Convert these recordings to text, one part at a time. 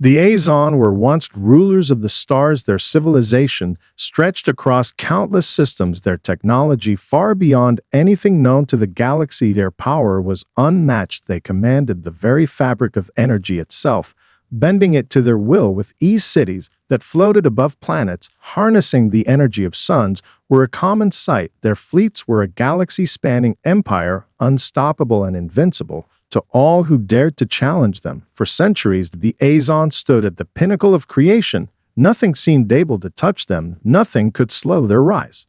The Azon were once rulers of the stars. Their civilization stretched across countless systems, their technology far beyond anything known to the galaxy. Their power was unmatched. They commanded the very fabric of energy itself, bending it to their will with ease. Cities that floated above planets, harnessing the energy of suns, were a common sight. Their fleets were a galaxy-spanning empire, unstoppable and invincible to all who dared to challenge them. For centuries, the Azon stood at the pinnacle of creation. Nothing seemed able to touch them. Nothing could slow their rise.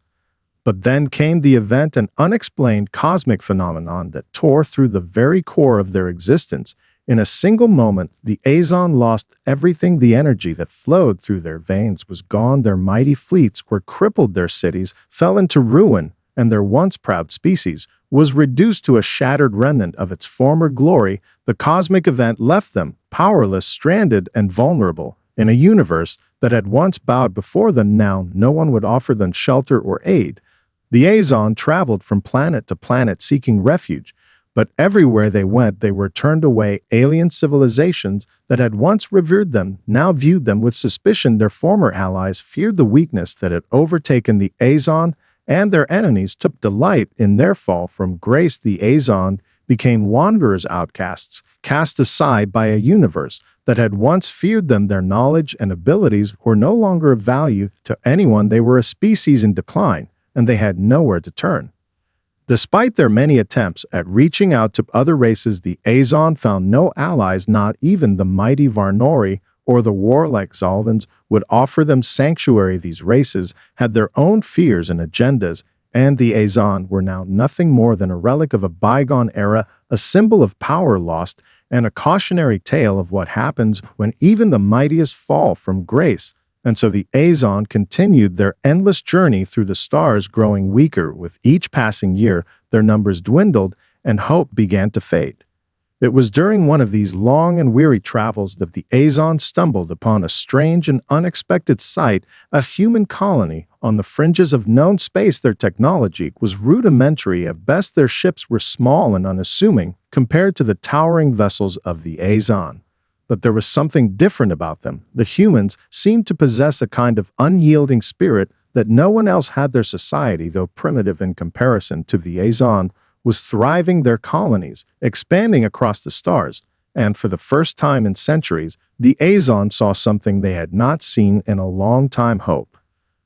But then came the event, an unexplained cosmic phenomenon that tore through the very core of their existence. In a single moment, the Azon lost everything. The energy that flowed through their veins was gone. Their mighty fleets were crippled. Their cities fell into ruin, and their once proud species was reduced to a shattered remnant of its former glory. The cosmic event left them powerless, stranded, and vulnerable. In a universe that had once bowed before them, now no one would offer them shelter or aid. The Azon traveled from planet to planet seeking refuge, but everywhere they went, they were turned away. Alien civilizations that had once revered them now viewed them with suspicion. Their former allies feared the weakness that had overtaken the Azon, and their enemies took delight in their fall from grace. The Azon became wanderers, outcasts, cast aside by a universe that had once feared them. Their knowledge and abilities were no longer of value to anyone. They were a species in decline, and they had nowhere to turn. Despite their many attempts at reaching out to other races, the Azon found no allies. Not even the mighty Varnori or the warlike Zaldans would offer them sanctuary. These races had their own fears and agendas, and the Azon were now nothing more than a relic of a bygone era, a symbol of power lost, and a cautionary tale of what happens when even the mightiest fall from grace. And so the Azon continued their endless journey through the stars, growing weaker. With each passing year, their numbers dwindled, and hope began to fade. It was during one of these long and weary travels that the Azon stumbled upon a strange and unexpected sight, a human colony on the fringes of known space. Their technology was rudimentary at best. Their ships were small and unassuming compared to the towering vessels of the Azon. But there was something different about them. The humans seemed to possess a kind of unyielding spirit that no one else had. Their society, though primitive in comparison to the Azon, was thriving. Their colonies expanding across the stars, and for the first time in centuries, the Azon saw something they had not seen in a long time: hope.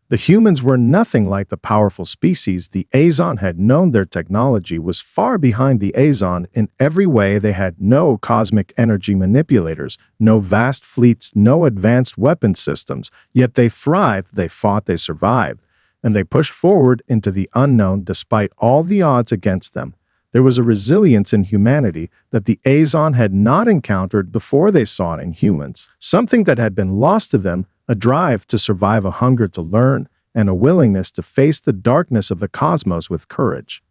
The humans were nothing like the powerful species the Azon had known. Their technology was far behind the Azon in every way. They had no cosmic energy manipulators, no vast fleets, no advanced weapon systems, yet they thrived, they fought, they survived, and they pushed forward into the unknown despite all the odds against them. There was a resilience in humanity that the Azon had not encountered before. They saw it in humans, something that had been lost to them, a drive to survive, a hunger to learn, and a willingness to face the darkness of the cosmos with courage.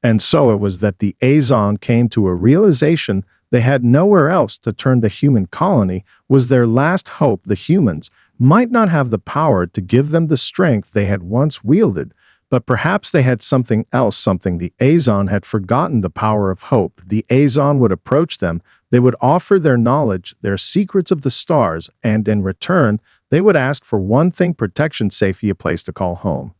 And so it was that the Azon came to a realization they had nowhere else to turn. The human colony was their last hope. The humans might not have the power to give them the strength they had once wielded, but perhaps they had something else, something the Azon had forgotten: the power of hope. The Azon would approach them, they would offer their knowledge, their secrets of the stars, and in return, they would ask for one thing: protection, safety, a place to call home.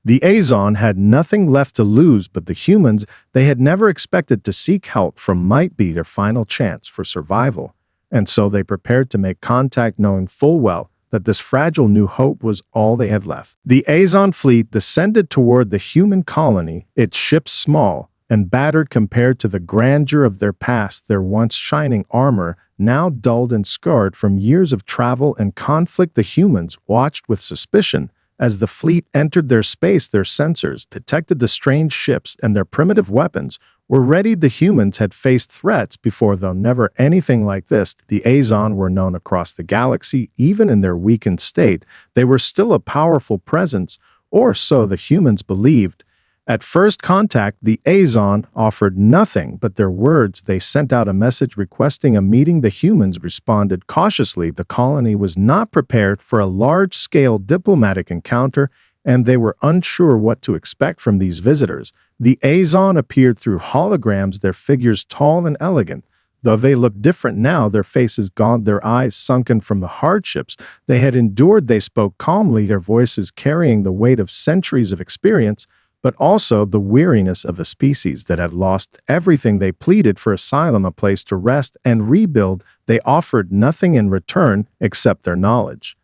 The Azon had nothing left to lose, but the humans they had never expected to seek help from might be their final chance for survival. And so they prepared to make contact, knowing full well that this fragile new hope was all they had left. The Azon fleet descended toward the human colony, its ships small and battered compared to the grandeur of their past, their once shining armor now dulled and scarred from years of travel and conflict. The humans watched with suspicion as the fleet entered their space. Their sensors detected the strange ships, and their primitive weapons were ready. The humans had faced threats before, though never anything like this. The Azon were known across the galaxy. Even in their weakened state, they were still a powerful presence, or so the humans believed. At first contact, the Azon offered nothing but their words. They sent out a message requesting a meeting. The humans responded cautiously. The colony was not prepared for a large-scale diplomatic encounter, and they were unsure what to expect from these visitors. The Azon appeared through holograms, their figures tall and elegant, Though they looked different now, their faces gaunt, their eyes sunken from the hardships they had endured, they spoke calmly, their voices carrying the weight of centuries of experience, but also the weariness of a species that had lost everything. They pleaded for asylum, a place to rest and rebuild. They offered nothing in return except their knowledge.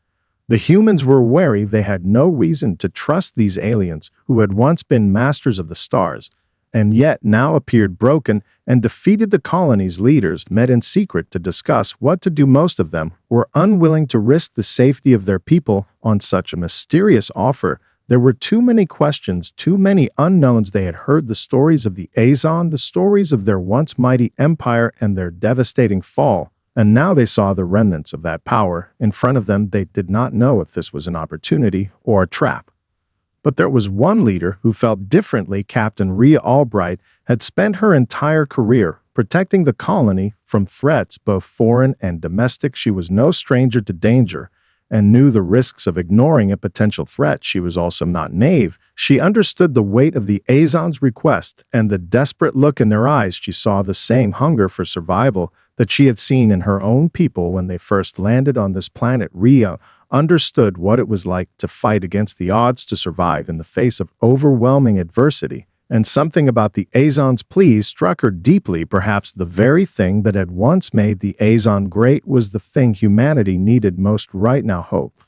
The humans were wary. They had no reason to trust these aliens who had once been masters of the stars, and yet now appeared broken and defeated. The colony's leaders met in secret to discuss what to do. Most of them were unwilling to risk the safety of their people on such a mysterious offer. There were too many questions, too many unknowns. They had heard the stories of the Azon, the stories of their once mighty empire and their devastating fall, and now they saw the remnants of that power in front of them. They did not know if this was an opportunity or a trap. But there was one leader who felt differently. Captain Rhea Albright had spent her entire career protecting the colony from threats, both foreign and domestic. She was no stranger to danger and knew the risks of ignoring a potential threat. She was also not naive. She understood the weight of the Azon's request and the desperate look in their eyes. She saw the same hunger for survival that she had seen in her own people when they first landed on this planet. Rhea understood what it was like to fight against the odds, to survive in the face of overwhelming adversity. And something about the Azon's pleas struck her deeply. Perhaps the very thing that had once made the Azon great was the thing humanity needed most right now: hope.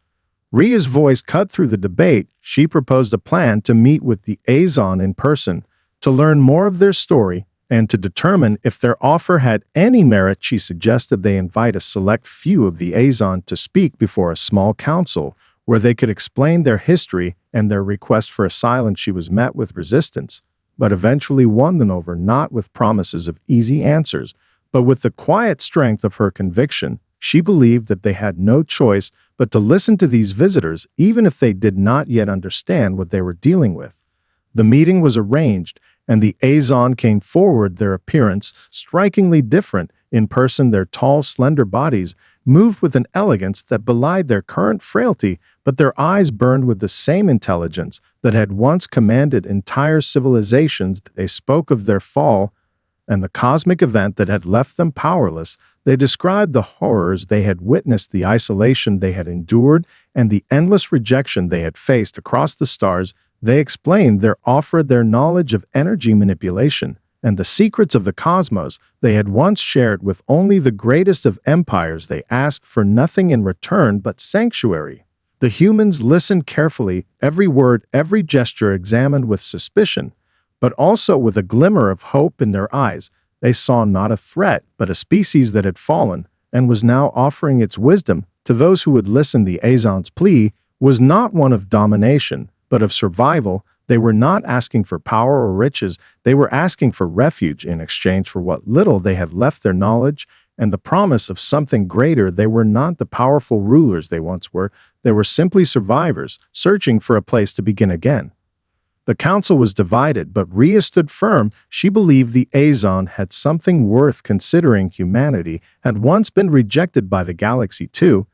Rhea's voice cut through the debate. She proposed a plan to meet with the Azon in person, to learn more of their story, and to determine if their offer had any merit. She suggested they invite a select few of the Azon to speak before a small council, where they could explain their history and their request for asylum. She was met with resistance, but eventually won them over, not with promises of easy answers, but with the quiet strength of her conviction. She believed that they had no choice but to listen to these visitors, even if they did not yet understand what they were dealing with. The meeting was arranged, and the Azon came forward, their appearance strikingly different. In person, their tall, slender bodies moved with an elegance that belied their current frailty, but their eyes burned with the same intelligence that had once commanded entire civilizations. They spoke of their fall and the cosmic event that had left them powerless. They described the horrors they had witnessed, the isolation they had endured, and the endless rejection they had faced across the stars. They explained their offer, their knowledge of energy manipulation, and the secrets of the cosmos they had once shared with only the greatest of empires. They asked for nothing in return but sanctuary. The humans listened carefully, every word, every gesture examined with suspicion, but also with a glimmer of hope in their eyes. They saw not a threat, but a species that had fallen and was now offering its wisdom to those who would listen. The Azon's plea was not one of domination, but of survival. They were not asking for power or riches. They were asking for refuge in exchange for what little they had left, their knowledge and the promise of something greater. They were not the powerful rulers they once were. They were simply survivors, searching for a place to begin again. The council was divided, but Rhea stood firm. She believed the Azon had something worth considering. Humanity had once been rejected by the galaxy too,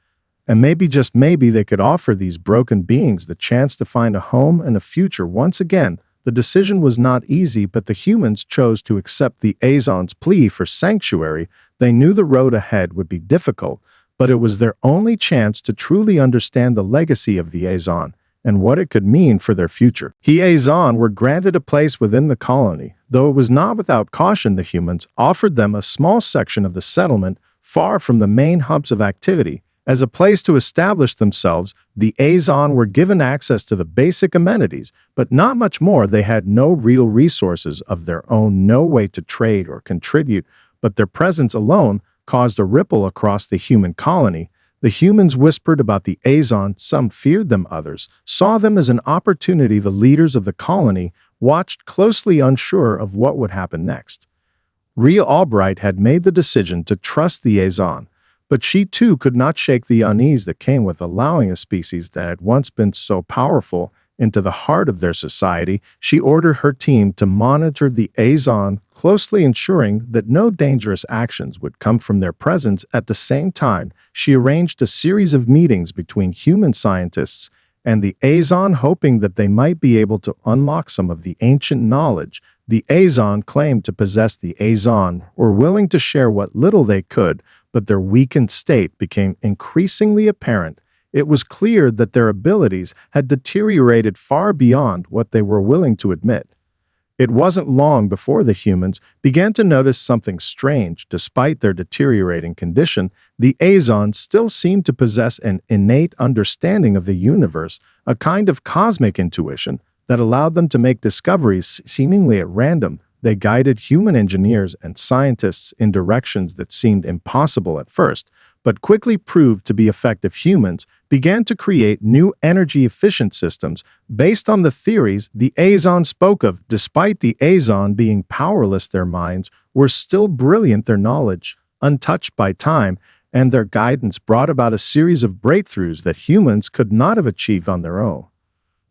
and maybe, just maybe, they could offer these broken beings the chance to find a home and a future once again. The decision was not easy, but the humans chose to accept the Azon's plea for sanctuary. They knew the road ahead would be difficult, but it was their only chance to truly understand the legacy of the Azon and what it could mean for their future. The Azon were granted a place within the colony. Though it was not without caution, the humans offered them a small section of the settlement far from the main hubs of activity. As a place to establish themselves, the Azon were given access to the basic amenities, but not much more. They had no real resources of their own, no way to trade or contribute, but their presence alone caused a ripple across the human colony. The humans whispered about the Azon. Some feared them, others saw them as an opportunity. The leaders of the colony watched closely, unsure of what would happen next. Rhea Albright had made the decision to trust the Azon, but she too could not shake the unease that came with allowing a species that had once been so powerful into the heart of their society. She ordered her team to monitor the Azon closely, ensuring that no dangerous actions would come from their presence. At the same time, she arranged a series of meetings between human scientists and the Azon, hoping that they might be able to unlock some of the ancient knowledge The Azon claimed to possess the Azon, were willing to share what little they could, but their weakened state became increasingly apparent. It was clear that their abilities had deteriorated far beyond what they were willing to admit. It wasn't long before the humans began to notice something strange. Despite their deteriorating condition, the Azon still seemed to possess an innate understanding of the universe, a kind of cosmic intuition that allowed them to make discoveries seemingly at random. They guided human engineers and scientists in directions that seemed impossible at first, but quickly proved to be effective. Humans began to create new energy-efficient systems based on the theories the Azon spoke of. Despite the Azon being powerless, their minds were still brilliant. Their knowledge, untouched by time, and their guidance brought about a series of breakthroughs that humans could not have achieved on their own.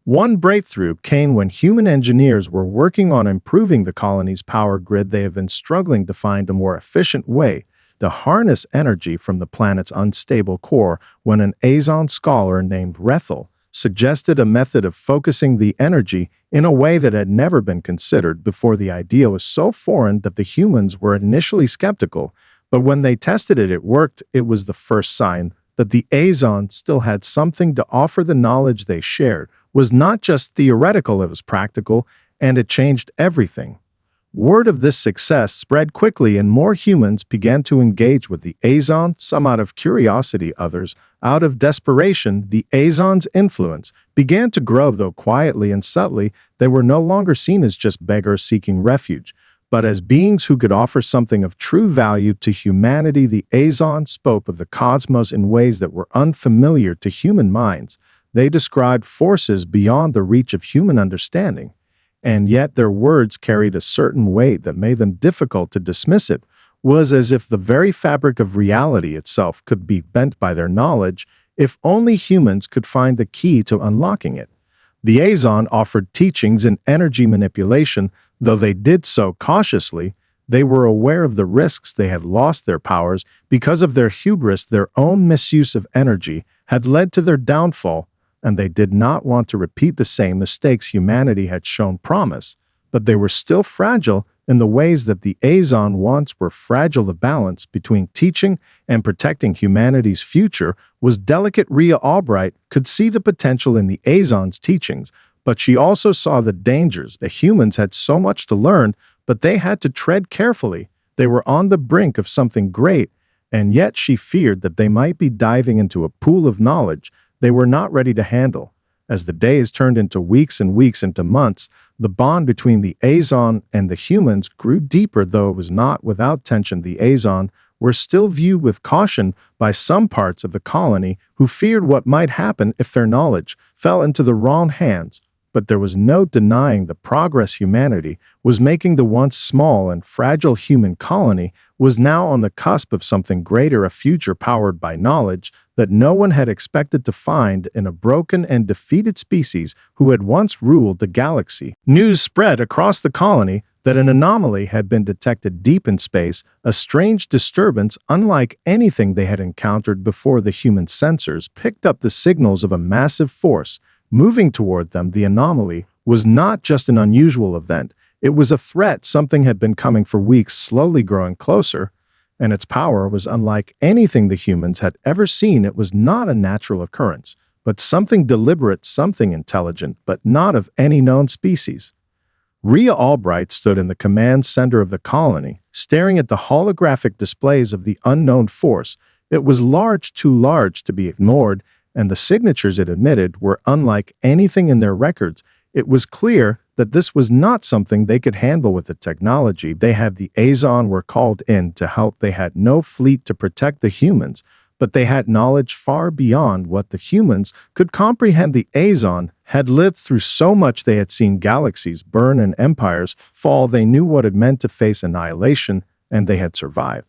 One breakthrough came when human engineers were working on improving the colony's power grid. They have been struggling to find a more efficient way to harness energy from the planet's unstable core when an Azon scholar named Rethel suggested a method of focusing the energy in a way that had never been considered before. The idea was so foreign that the humans were initially skeptical, but when they tested it, it worked. It was the first sign that the Azon still had something to offer. The knowledge they shared was not just theoretical, it was practical, and it changed everything. Word of this success spread quickly and more humans began to engage with the Azon, some out of curiosity, others out of desperation. The Azon's influence began to grow, though quietly and subtly. They were no longer seen as just beggars seeking refuge, but as beings who could offer something of true value to humanity. The Azon spoke of the cosmos in ways that were unfamiliar to human minds. They described forces beyond the reach of human understanding, and yet their words carried a certain weight that made them difficult to dismiss. It was as if the very fabric of reality itself could be bent by their knowledge, if only humans could find the key to unlocking it. The Azon offered teachings in energy manipulation, though they did so cautiously. They were aware of the risks. They had lost their powers because of their hubris. Their own misuse of energy had led to their downfall, and they did not want to repeat the same mistakes. Humanity had shown promise, but they were still fragile in the ways that the Azon once were fragile. The balance between teaching and protecting humanity's future was delicate. Rhea Albright could see the potential in the Azon's teachings, but she also saw the dangers. The humans had so much to learn, but they had to tread carefully. They were on the brink of something great, and yet she feared that they might be diving into a pool of knowledge they were not ready to handle. As the days turned into weeks and weeks into months, the bond between the Azon and the humans grew deeper, though it was not without tension. The Azon were still viewed with caution by some parts of the colony who feared what might happen if their knowledge fell into the wrong hands. But there was no denying the progress humanity was making. The once small and fragile human colony was now on the cusp of something greater, a future powered by knowledge that no one had expected to find in a broken and defeated species who had once ruled the galaxy. News spread across the colony that an anomaly had been detected deep in space, a strange disturbance unlike anything they had encountered before. The human sensors picked up the signals of a massive force moving toward them. The anomaly was not just an unusual event, it was a threat. Something had been coming for weeks, slowly growing closer, and its power was unlike anything the humans had ever seen. It was not a natural occurrence, but something deliberate, something intelligent, but not of any known species. Rhea Albright stood in the command center of the colony, staring at the holographic displays of the unknown force. It was large, too large to be ignored, and the signatures it emitted were unlike anything in their records. It was clear that this was not something they could handle with the technology they had. The Azon were called in to help. They had no fleet to protect the humans, but they had knowledge far beyond what the humans could comprehend. The Azon had lived through so much. They had seen galaxies burn and empires fall. They knew what it meant to face annihilation, and they had survived.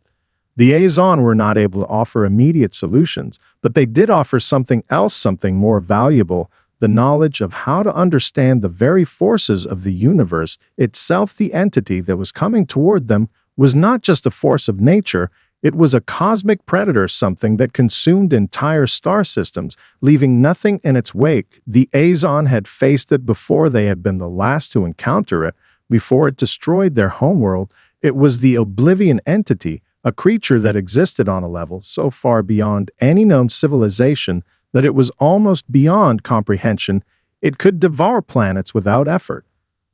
The Azon were not able to offer immediate solutions, but they did offer something else, something more valuable, the knowledge of how to understand the very forces of the universe itself. The entity that was coming toward them was not just a force of nature, it was a cosmic predator, something that consumed entire star systems, leaving nothing in its wake. The Azon had faced it before. They had been the last to encounter it, before it destroyed their homeworld. It was the Oblivion entity, a creature that existed on a level so far beyond any known civilization that it was almost beyond comprehension. It could devour planets without effort.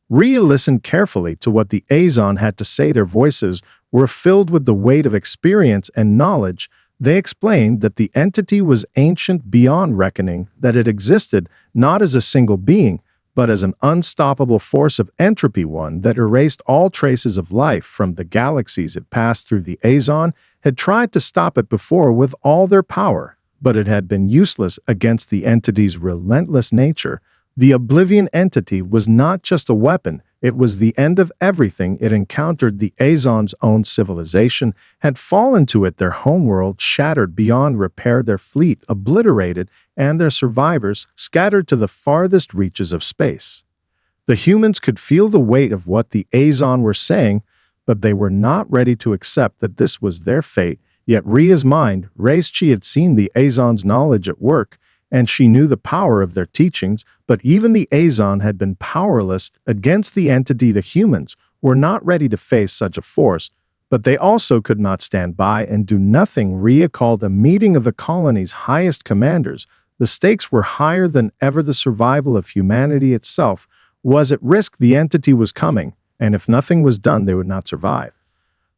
Rhea listened carefully to what the Azon had to say. Their voices were filled with the weight of experience and knowledge. They explained that the entity was ancient beyond reckoning, that it existed not as a single being, but as an unstoppable force of entropy, one that erased all traces of life from the galaxies it passed through. The Azon had tried to stop it before with all their power, but it had been useless against the entity's relentless nature. The Oblivion entity was not just a weapon, it was the end of everything it encountered. The Azon's own civilization had fallen to it, their homeworld shattered beyond repair, their fleet obliterated, and their survivors scattered to the farthest reaches of space. The humans could feel the weight of what the Azon were saying, but they were not ready to accept that this was their fate. Yet Rhea's mind raced. She had seen the Azon's knowledge at work, and she knew the power of their teachings, but even the Azon had been powerless against the entity. The humans were not ready to face such a force, but they also could not stand by and do nothing. Rhea called a meeting of the colony's highest commanders. The stakes were higher than ever. The survival of humanity itself was at risk. The entity was coming, and if nothing was done, they would not survive.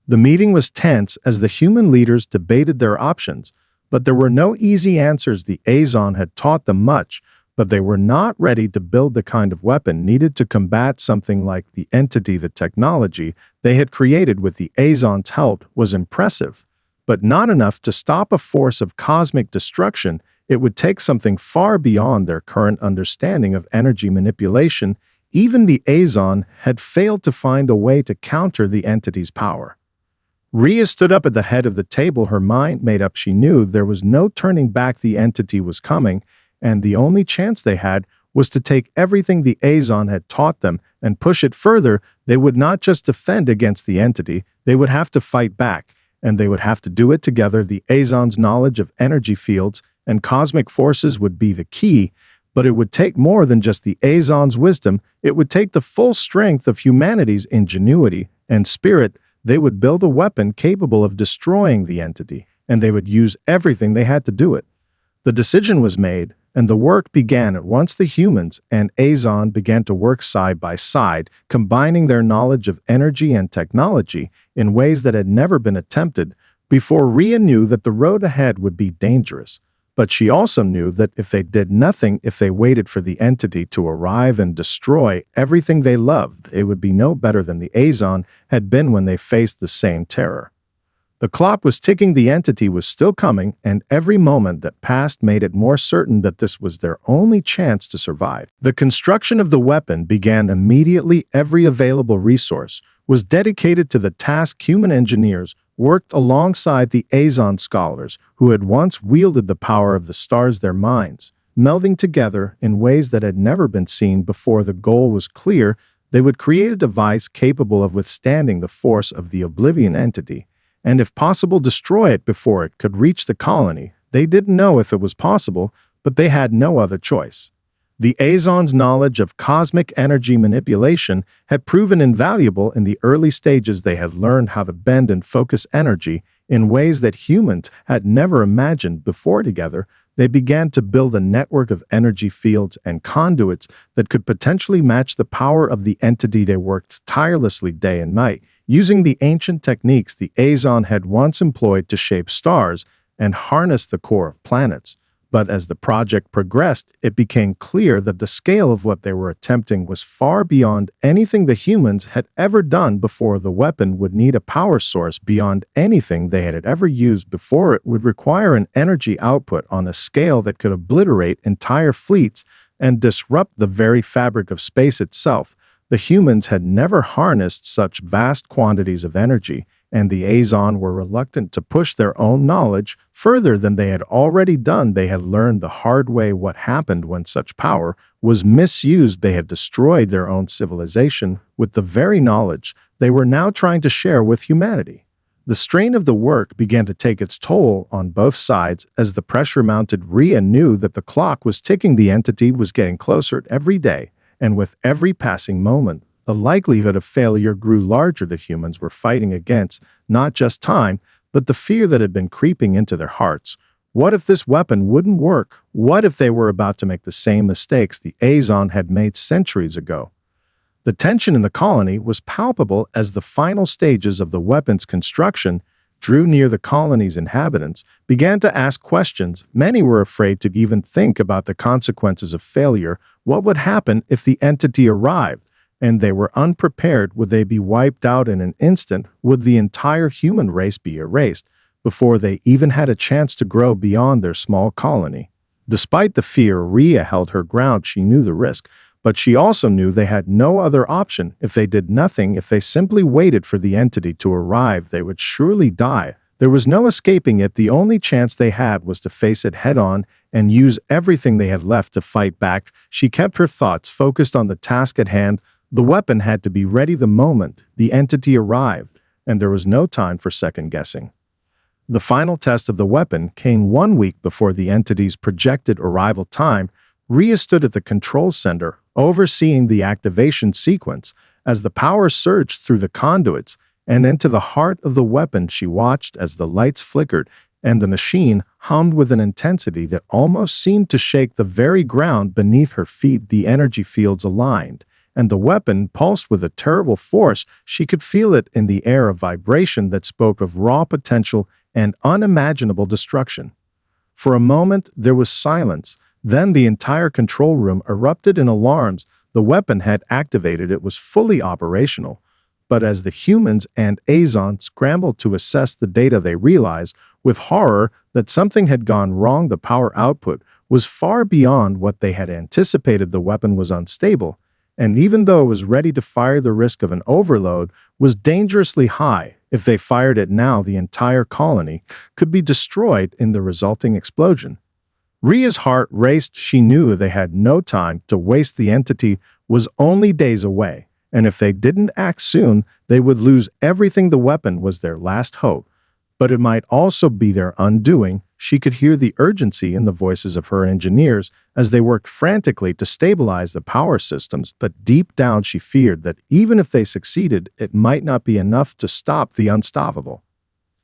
The meeting was tense as the human leaders debated their options, but there were no easy answers. The Azon had taught them much, but they were not ready to build the kind of weapon needed to combat something like the entity. The technology they had created with the Azon's help was impressive, but not enough to stop a force of cosmic destruction. It would take something far beyond their current understanding of energy manipulation. Even the Azon had failed to find a way to counter the entity's power. Rhea stood up at the head of the table, her mind made up. She knew there was no turning back. The entity was coming, and the only chance they had was to take everything the Azon had taught them and push it further. They would not just defend against the entity, they would have to fight back, and they would have to do it together. The Azon's knowledge of energy fields and cosmic forces would be the key, but it would take more than just the Azon's wisdom. It would take the full strength of humanity's ingenuity and spirit. They would build a weapon capable of destroying the entity, and they would use everything they had to do it. The decision was made, and the work began at once. The humans and Azon began to work side by side, combining their knowledge of energy and technology in ways that had never been attempted before. Rhea knew that the road ahead would be dangerous, but she also knew that if they did nothing, if they waited for the entity to arrive and destroy everything they loved, it would be no better than the Azon had been when they faced the same terror. The clock was ticking. The entity was still coming, and every moment that passed made it more certain that this was their only chance to survive. The construction of the weapon began immediately. Every available resource was dedicated to the task. Human engineers worked alongside the Azon scholars who had once wielded the power of the stars, their minds melding together in ways that had never been seen before. The goal was clear. They would create a device capable of withstanding the force of the Oblivion entity, and if possible, destroy it before it could reach the colony. They didn't know if it was possible, but they had no other choice. The Azon's knowledge of cosmic energy manipulation had proven invaluable in the early stages. They had learned how to bend and focus energy in ways that humans had never imagined before. Together, they began to build a network of energy fields and conduits that could potentially match the power of the entity. They worked tirelessly day and night, using the ancient techniques the Azon had once employed to shape stars and harness the core of planets. But as the project progressed, it became clear that the scale of what they were attempting was far beyond anything the humans had ever done before. The weapon would need a power source beyond anything they had ever used before. It would require an energy output on a scale that could obliterate entire fleets and disrupt the very fabric of space itself. The humans had never harnessed such vast quantities of energy, and the Azon were reluctant to push their own knowledge further than they had already done. They had learned the hard way what happened when such power was misused. They had destroyed their own civilization with the very knowledge they were now trying to share with humanity. The strain of the work began to take its toll on both sides as the pressure mounted. Rhea knew that the clock was ticking. The entity was getting closer every day, and with every passing moment, The likelihood of failure grew larger. The humans were fighting against not just time, but the fear that had been creeping into their hearts. What if this weapon wouldn't work? What if they were about to make the same mistakes the Azon had made centuries ago? The tension in the colony was palpable as the final stages of the weapon's construction drew near. The colony's inhabitants began to ask questions. Many were afraid to even think about the consequences of failure. What would happen if the entity arrived? And they were unprepared. Would they be wiped out in an instant? Would the entire human race be erased before they even had a chance to grow beyond their small colony? Despite the fear, Rhea held her ground. She knew the risk, but she also knew they had no other option. If they did nothing, if they simply waited for the entity to arrive, they would surely die. There was no escaping it. The only chance they had was to face it head-on and use everything they had left to fight back. She kept her thoughts focused on the task at hand. The weapon had to be ready the moment the entity arrived, and there was no time for second-guessing. The final test of the weapon came 1 week before the entity's projected arrival time. Rhea stood at the control center, overseeing the activation sequence. As the power surged through the conduits and into the heart of the weapon, she watched as the lights flickered and the machine hummed with an intensity that almost seemed to shake the very ground beneath her feet. The energy fields aligned, and the weapon pulsed with a terrible force. She could feel it in the air, a vibration that spoke of raw potential and unimaginable destruction. For a moment, there was silence. Then the entire control room erupted in alarms. The weapon had activated. It was fully operational. But as the humans and Azon scrambled to assess the data, they realized with horror that something had gone wrong. The power output was far beyond what they had anticipated. The weapon was unstable, and even though it was ready to fire, the risk of an overload was dangerously high. If they fired it now, the entire colony could be destroyed in the resulting explosion. Rhea's heart raced. She knew they had no time to waste. The entity was only days away, and if they didn't act soon, they would lose everything. The weapon was their last hope, but it might also be their undoing. She could hear the urgency in the voices of her engineers as they worked frantically to stabilize the power systems, but deep down she feared that even if they succeeded, it might not be enough to stop the unstoppable.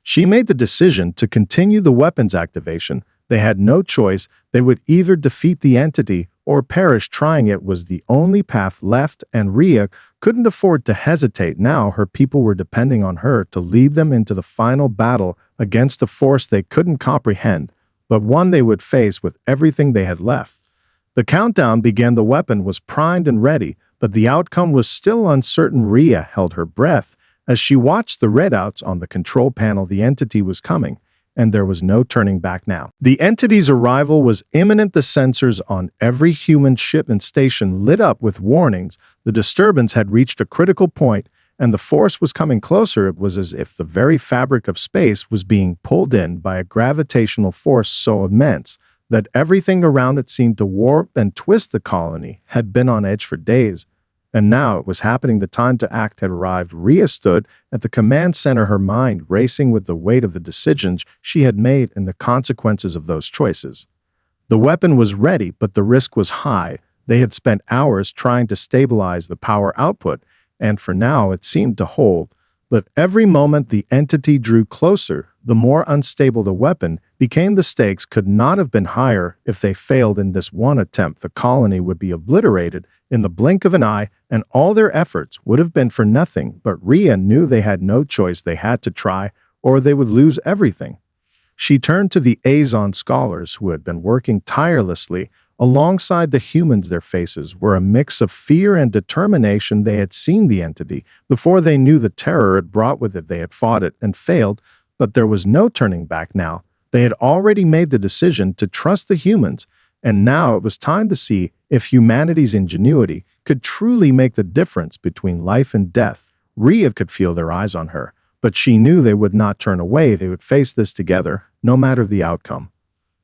She made the decision to continue the weapon's activation. They had no choice. They would either defeat the entity or perish. Trying it was the only path left, and Rhea couldn't afford to hesitate. Now her people were depending on her to lead them into the final battle against a force they couldn't comprehend, but one they would face with everything they had left. The countdown began. The weapon was primed and ready, but the outcome was still uncertain. Rhea held her breath as she watched the readouts on the control panel. The entity was coming, and there was no turning back now. The entity's arrival was imminent. The sensors on every human ship and station lit up with warnings. The disturbance had reached a critical point, and the force was coming closer. It was as if the very fabric of space was being pulled in by a gravitational force so immense that everything around it seemed to warp and twist. The colony had been on edge for days, and now it was happening. The time to act had arrived. Rhea stood at the command center, her mind racing with the weight of the decisions she had made and the consequences of those choices. The weapon was ready, but the risk was high. They had spent hours trying to stabilize the power output, and for now it seemed to hold. But every moment the entity drew closer, the more unstable the weapon became. The stakes could not have been higher. If they failed in this one attempt, the colony would be obliterated in the blink of an eye, and all their efforts would have been for nothing. But Rhea knew they had no choice. They had to try, or they would lose everything. She turned to the Azon scholars who had been working tirelessly alongside the humans. Their faces were a mix of fear and determination. They had seen the entity before. They knew the terror it brought with it. They had fought it and failed, but there was no turning back now. They had already made the decision to trust the humans, and now it was time to see if humanity's ingenuity could truly make the difference between life and death. Rhea could feel their eyes on her, but she knew they would not turn away. They would face this together, no matter the outcome.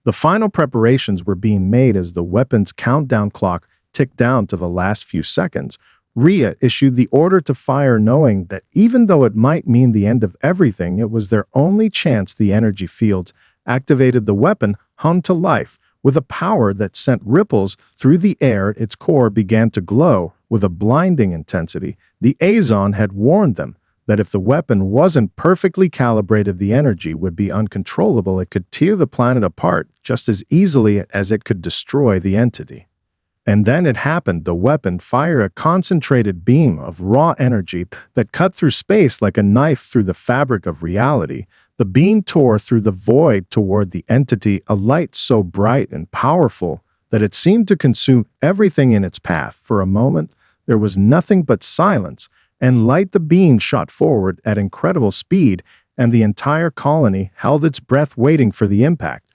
The final preparations were being made as the weapon's countdown clock ticked down to the last few seconds. Rhea issued the order to fire, knowing that even though it might mean the end of everything, it was their only chance. The energy fields activated. The weapon hummed to life with a power that sent ripples through the air. Its core began to glow with a blinding intensity. The Azon had warned them that if the weapon wasn't perfectly calibrated, the energy would be uncontrollable. It could tear the planet apart just as easily as it could destroy the entity. And then it happened. The weapon fired a concentrated beam of raw energy that cut through space like a knife through the fabric of reality. The beam tore through the void toward the entity, a light so bright and powerful that it seemed to consume everything in its path. For a moment, there was nothing but silence and light. The beam shot forward at incredible speed, and the entire colony held its breath waiting for the impact.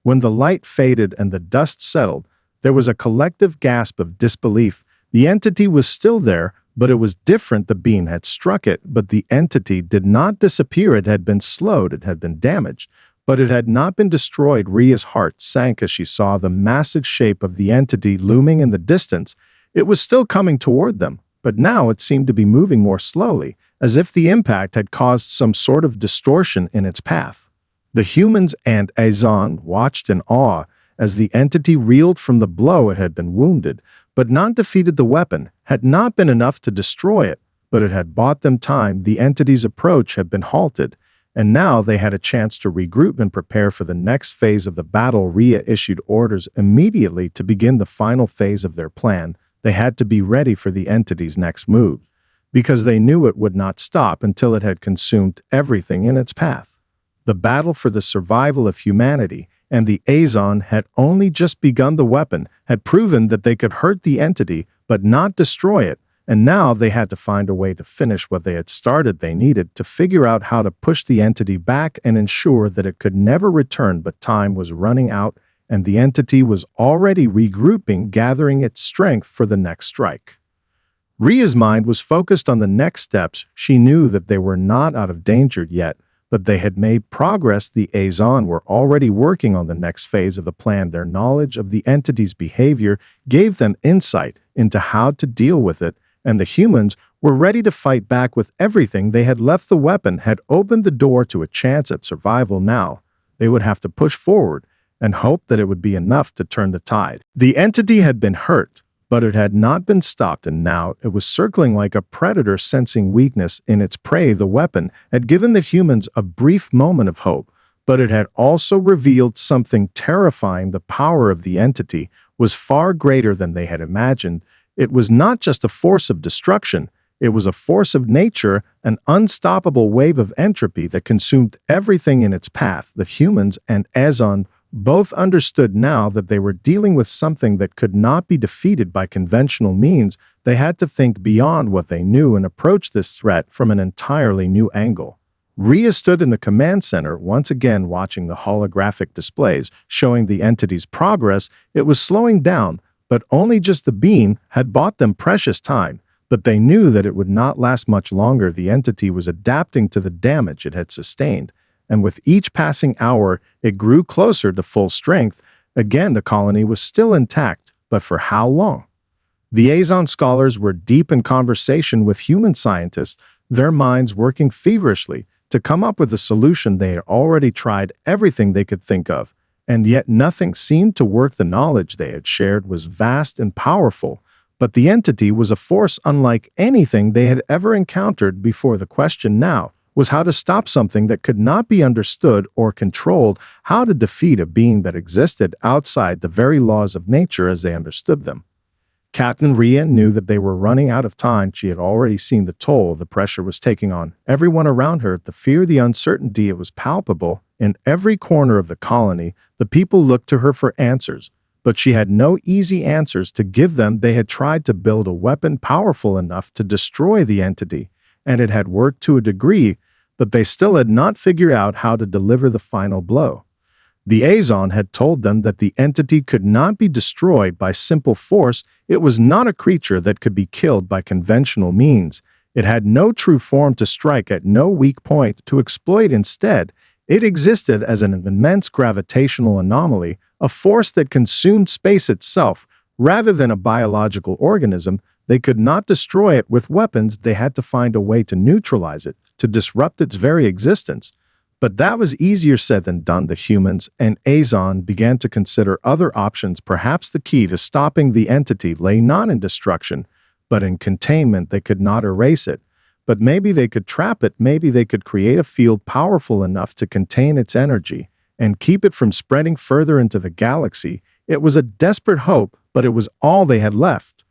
When the light faded and the dust settled, there was a collective gasp of disbelief. The entity was still there, but it was different. The beam had struck it, but the entity did not disappear. It had been slowed, it had been damaged, but it had not been destroyed. Ria's heart sank as she saw the massive shape of the entity looming in the distance. It was still coming toward them, but now it seemed to be moving more slowly, as if the impact had caused some sort of distortion in its path. The humans and Azon watched in awe as the entity reeled from the blow. It had been wounded, but not defeated. The weapon had not been enough to destroy it, but it had bought them time. The entity's approach had been halted, and now they had a chance to regroup and prepare for the next phase of the battle. Ria issued orders immediately to begin the final phase of their plan. They had to be ready for the entity's next move, because they knew it would not stop until it had consumed everything in its path. The battle for the survival of humanity and the Azon had only just begun. The weapon had proven that they could hurt the entity, but not destroy it, and now they had to find a way to finish what they had started. They needed to figure out how to push the entity back and ensure that it could never return, but time was running out, and the entity was already regrouping, gathering its strength for the next strike. Ria's mind was focused on the next steps. She knew that they were not out of danger yet, but they had made progress. The Azon were already working on the next phase of the plan. Their knowledge of the entity's behavior gave them insight into how to deal with it, and the humans were ready to fight back with everything they had left. The weapon had opened the door to a chance at survival. Now, they would have to push forward and hope that it would be enough to turn the tide. The entity had been hurt, but it had not been stopped, and now it was circling like a predator, sensing weakness in its prey. The weapon had given the humans a brief moment of hope, but it had also revealed something terrifying. The power of the entity was far greater than they had imagined. It was not just a force of destruction, it was a force of nature, an unstoppable wave of entropy that consumed everything in its path. The humans and Azon both understood now that they were dealing with something that could not be defeated by conventional means. They had to think beyond what they knew and approach this threat from an entirely new angle. Ria stood in the command center, once again watching the holographic displays showing the entity's progress. It was slowing down, but only just. The beam had bought them precious time, but they knew that it would not last much longer. The entity was adapting to the damage it had sustained, and with each passing hour, it grew closer to full strength. Again, the colony was still intact, but for how long? The Azon scholars were deep in conversation with human scientists, their minds working feverishly to come up with a solution. They had already tried everything they could think of, and yet nothing seemed to work. The knowledge they had shared was vast and powerful, but the entity was a force unlike anything they had ever encountered before. The question now was how to stop something that could not be understood or controlled, how to defeat a being that existed outside the very laws of nature as they understood them. Captain Ria knew that they were running out of time. She had already seen the toll the pressure was taking on everyone around her. The fear, the uncertainty, it was palpable. In every corner of the colony, the people looked to her for answers, but she had no easy answers to give them. They had tried to build a weapon powerful enough to destroy the entity, and it had worked to a degree, but they still had not figured out how to deliver the final blow. The Azon had told them that the entity could not be destroyed by simple force. It was not a creature that could be killed by conventional means. It had no true form to strike at, no weak point to exploit. Instead, it existed as an immense gravitational anomaly, a force that consumed space itself. Rather than a biological organism, they could not destroy it with weapons. They had to find a way to neutralize it, to disrupt its very existence. But that was easier said than done. The humans and Azon began to consider other options. Perhaps the key to stopping the entity lay not in destruction, but in containment. They could not erase it, but maybe they could trap it. Maybe they could create a field powerful enough to contain its energy and keep it from spreading further into the galaxy. It was a desperate hope, but it was all they had left.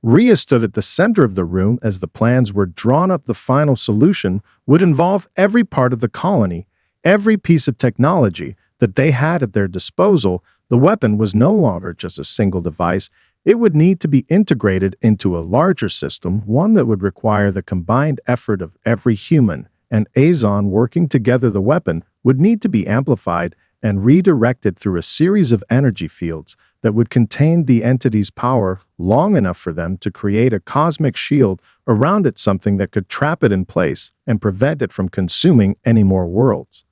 Rhea stood at the center of the room as the plans were drawn up. The final solution would involve every part of the colony, every piece of technology that they had at their disposal. The weapon was no longer just a single device. It would need to be integrated into a larger system, one that would require the combined effort of every human and Azon working together. The weapon would need to be amplified and redirected through a series of energy fields that would contain the entity's power long enough for them to create a cosmic shield around it, something that could trap it in place and prevent it from consuming any more worlds.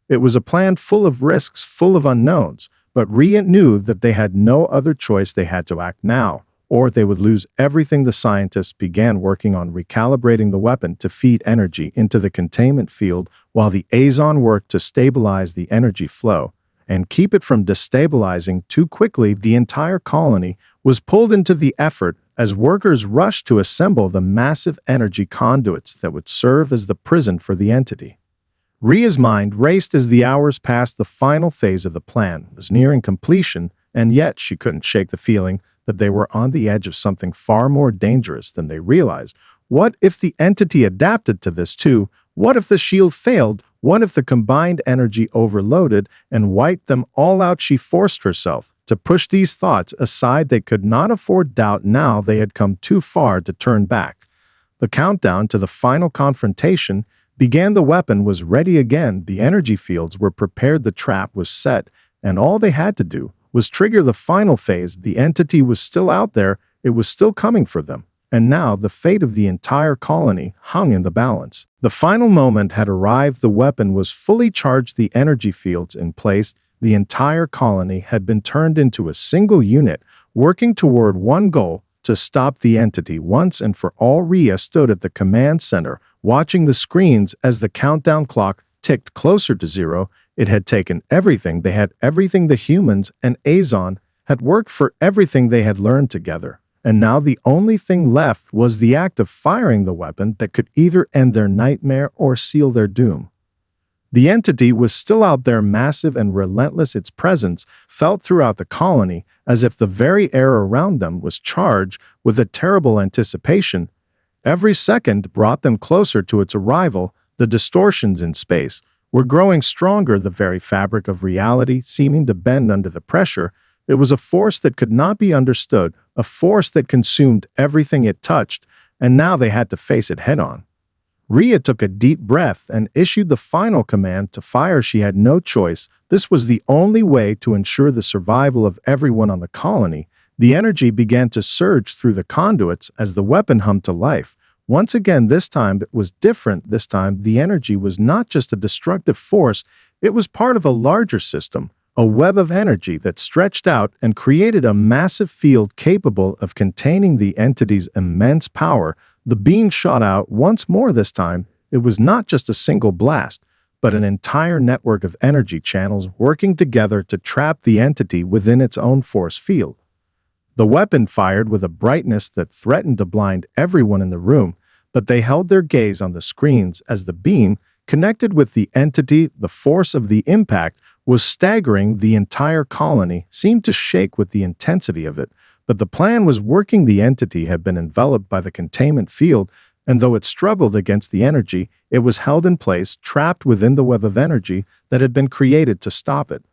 It was a plan full of risks, full of unknowns, but Rhea knew that they had no other choice. They had to act now, or they would lose everything. The scientists began working on recalibrating the weapon to feed energy into the containment field, while the Azon worked to stabilize the energy flow and keep it from destabilizing too quickly. The entire colony was pulled into the effort as workers rushed to assemble the massive energy conduits that would serve as the prison for the entity. Rhea's mind raced as the hours passed. The final phase of the plan was nearing completion, and yet she couldn't shake the feeling that they were on the edge of something far more dangerous than they realized. What if the entity adapted to this too? What if the shield failed? What if the combined energy overloaded and wiped them all out? She forced herself to push these thoughts aside. They could not afford doubt now. They had come too far to turn back. The countdown to the final confrontation began. The weapon was ready again. The energy fields were prepared. The trap was set, and all they had to do was trigger the final phase. The entity was still out there. It was still coming for them. And now the fate of the entire colony hung in the balance. The final moment had arrived. The weapon was fully charged, the energy fields in place. The entire colony had been turned into a single unit, working toward one goal: to stop the entity once and for all. Rhea stood at the command center, watching the screens as the countdown clock ticked closer to zero. It had taken everything. They had everything. The humans and Azon had worked for everything they had learned together. And now the only thing left was the act of firing the weapon that could either end their nightmare or seal their doom. The entity was still out there, massive and relentless. Its presence felt throughout the colony, as if the very air around them was charged with a terrible anticipation. Every second brought them closer to its arrival. The distortions in space were growing stronger, the very fabric of reality seeming to bend under the pressure. It was a force that could not be understood, a force that consumed everything it touched, and now they had to face it head-on. Rhea took a deep breath and issued the final command to fire. She had no choice. This was the only way to ensure the survival of everyone on the colony. The energy began to surge through the conduits as the weapon hummed to life. Once again, this time it was different. This time, the energy was not just a destructive force, it was part of a larger system, a web of energy that stretched out and created a massive field capable of containing the entity's immense power. The beam shot out once more. This time, it was not just a single blast, but an entire network of energy channels working together to trap the entity within its own force field. The weapon fired with a brightness that threatened to blind everyone in the room, but they held their gaze on the screens as the beam connected with the entity. The force of the impact was staggering. The entire colony seemed to shake with the intensity of it, but the plan was working. The entity had been enveloped by the containment field, and though it struggled against the energy, it was held in place, trapped within the web of energy that had been created to stop it.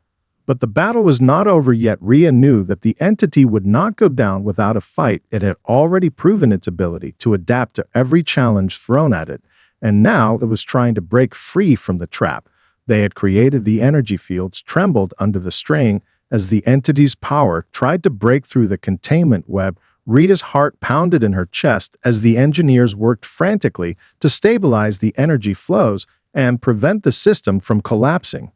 But the battle was not over yet. Rhea knew that the entity would not go down without a fight. It had already proven its ability to adapt to every challenge thrown at it, and now it was trying to break free from the trap they had created. The energy fields trembled under the strain as the entity's power tried to break through the containment web. Rita's heart pounded in her chest as the engineers worked frantically to stabilize the energy flows and prevent the system from collapsing.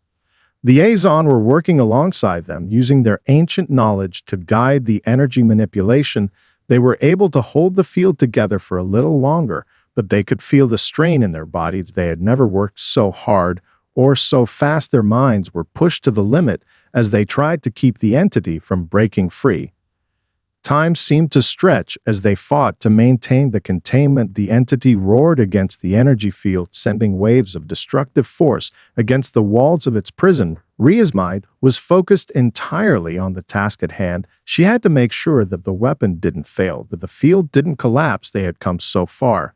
The Azon were working alongside them, using their ancient knowledge to guide the energy manipulation. They were able to hold the field together for a little longer, but they could feel the strain in their bodies. They had never worked so hard or so fast their minds were pushed to the limit as they tried to keep the entity from breaking free. Time seemed to stretch as they fought to maintain the containment. The entity roared against the energy field, sending waves of destructive force against the walls of its prison. Ria's mind was focused entirely on the task at hand. She had to make sure that the weapon didn't fail, that the field didn't collapse. They had come so far,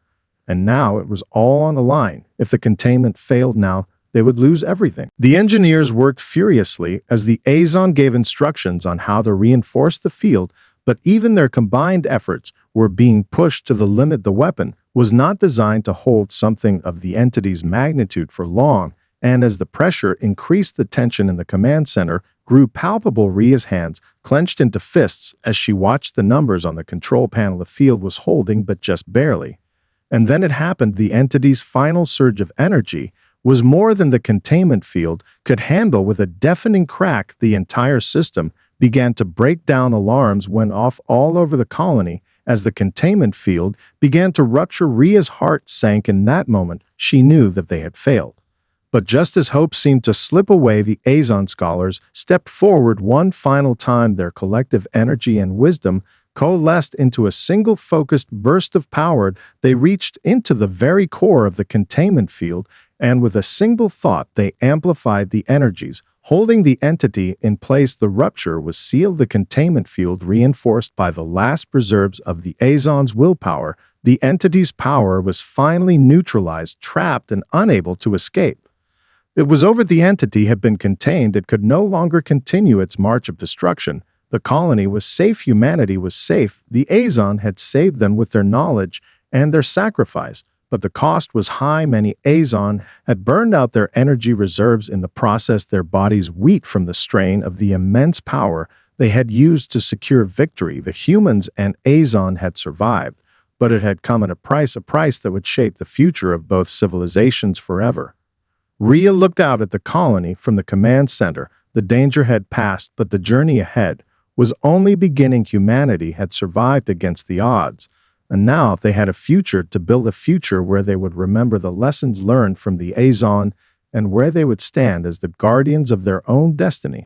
and now it was all on the line. If the containment failed now, they would lose everything. The engineers worked furiously as the Azon gave instructions on how to reinforce the field, but even their combined efforts were being pushed to the limit. The weapon was not designed to hold something of the entity's magnitude for long, and as the pressure increased, the tension in the command center grew palpable. Ria's hands clenched into fists as she watched the numbers on the control panel. The field was holding, but just barely. And then it happened. The entity's final surge of energy was more than the containment field could handle. With a deafening crack, the entire system began to break down. Alarms went off all over the colony as the containment field began to rupture. Ria's heart sank. In that moment, she knew that they had failed. But just as hope seemed to slip away, the Azon scholars stepped forward one final time. Their collective energy and wisdom coalesced into a single focused burst of power. They reached into the very core of the containment field, and with a single thought, they amplified the energies holding the entity in place. The rupture was sealed, the containment field reinforced by the last reserves of the Azon's willpower. The entity's power was finally neutralized, trapped, and unable to escape. It was over. The entity had been contained. It could no longer continue its march of destruction. The colony was safe. Humanity was safe. The Azon had saved them with their knowledge and their sacrifice. But the cost was high. Many Azon had burned out their energy reserves in the process, their bodies weak from the strain of the immense power they had used to secure victory. The humans and Azon had survived, but it had come at a price that would shape the future of both civilizations forever. Ria looked out at the colony from the command center. The danger had passed, but the journey ahead was only beginning. Humanity had survived against the odds, and now they had a future to build, a future where they would remember the lessons learned from the Azon and where they would stand as the guardians of their own destiny.